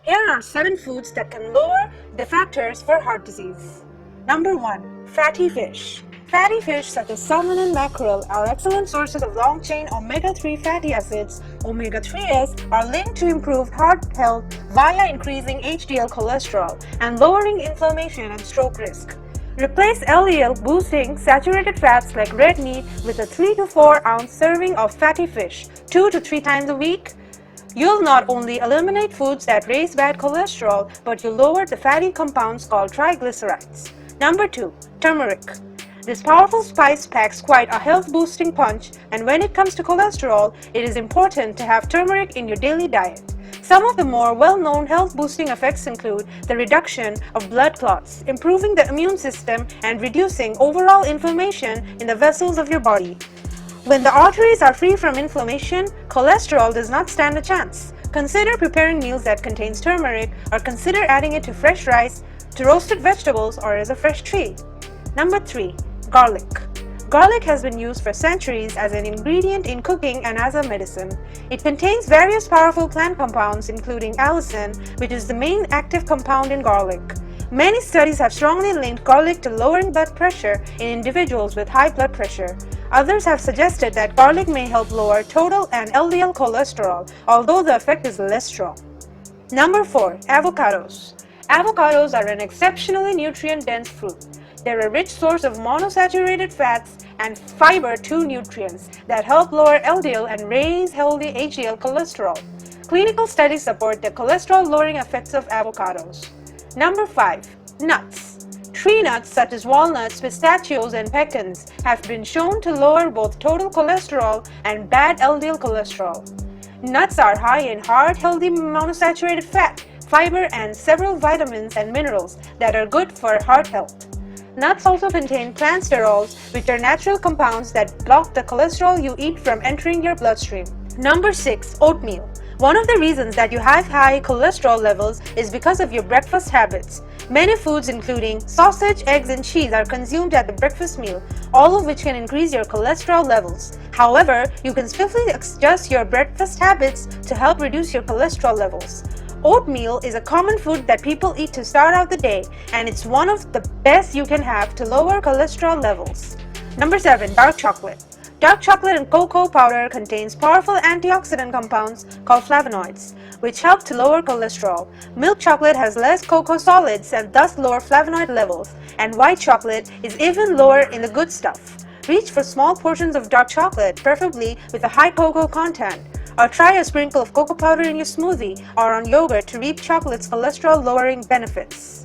Here are 7 foods that can lower the factors for heart disease. Number 1. Fatty fish. Fatty fish such as salmon and mackerel are excellent sources of long-chain omega-3 fatty acids. Omega-3s are linked to improved heart health via increasing HDL cholesterol and lowering inflammation and stroke risk. Replace LDL-boosting saturated fats like red meat with a 3 to 4 ounce serving of fatty fish 2 to 3 times a week. You'll not only eliminate foods that raise bad cholesterol, but you'll lower the fatty compounds called triglycerides. Number 2. Turmeric. This powerful spice packs quite a health-boosting punch, and when it comes to cholesterol, it is important to have turmeric in your daily diet. Some of the more well-known health-boosting effects include the reduction of blood clots, improving the immune system, and reducing overall inflammation in the vessels of your body. When the arteries are free from inflammation, cholesterol does not stand a chance. Consider preparing meals that contains turmeric, or consider adding it to fresh rice, to roasted vegetables, or as a fresh treat. Number 3. Garlic. Garlic has been used for centuries as an ingredient in cooking and as a medicine. It contains various powerful plant compounds including allicin, which is the main active compound in garlic. Many studies have strongly linked garlic to lowering blood pressure in individuals with high blood pressure. Others have suggested that garlic may help lower total and LDL cholesterol, although the effect is less strong. Number 4. Avocados. Avocados are an exceptionally nutrient-dense fruit. They're a rich source of monosaturated fats and fiber, 2 nutrients that help lower LDL and raise healthy HDL cholesterol. Clinical studies support the cholesterol-lowering effects of avocados. Number 5. Nuts. Tree nuts such as walnuts, pistachios, and pecans have been shown to lower both total cholesterol and bad LDL cholesterol. Nuts are high in heart-healthy monosaturated fat, fiber, and several vitamins and minerals that are good for heart health. Nuts also contain plant sterols, which are natural compounds that block the cholesterol you eat from entering your bloodstream. Number 6. Oatmeal. One of the reasons that you have high cholesterol levels is because of your breakfast habits. Many foods including sausage, eggs, and cheese are consumed at the breakfast meal, all of which can increase your cholesterol levels. However, you can swiftly adjust your breakfast habits to help reduce your cholesterol levels. Oatmeal is a common food that people eat to start out the day, and it's one of the best you can have to lower cholesterol levels. Number 7. Dark chocolate. Dark chocolate and cocoa powder contains powerful antioxidant compounds called flavonoids, which help to lower cholesterol. Milk chocolate has less cocoa solids and thus lower flavonoid levels, and white chocolate is even lower in the good stuff. Reach for small portions of dark chocolate, preferably with a high cocoa content, or try a sprinkle of cocoa powder in your smoothie or on yogurt to reap chocolate's cholesterol-lowering benefits.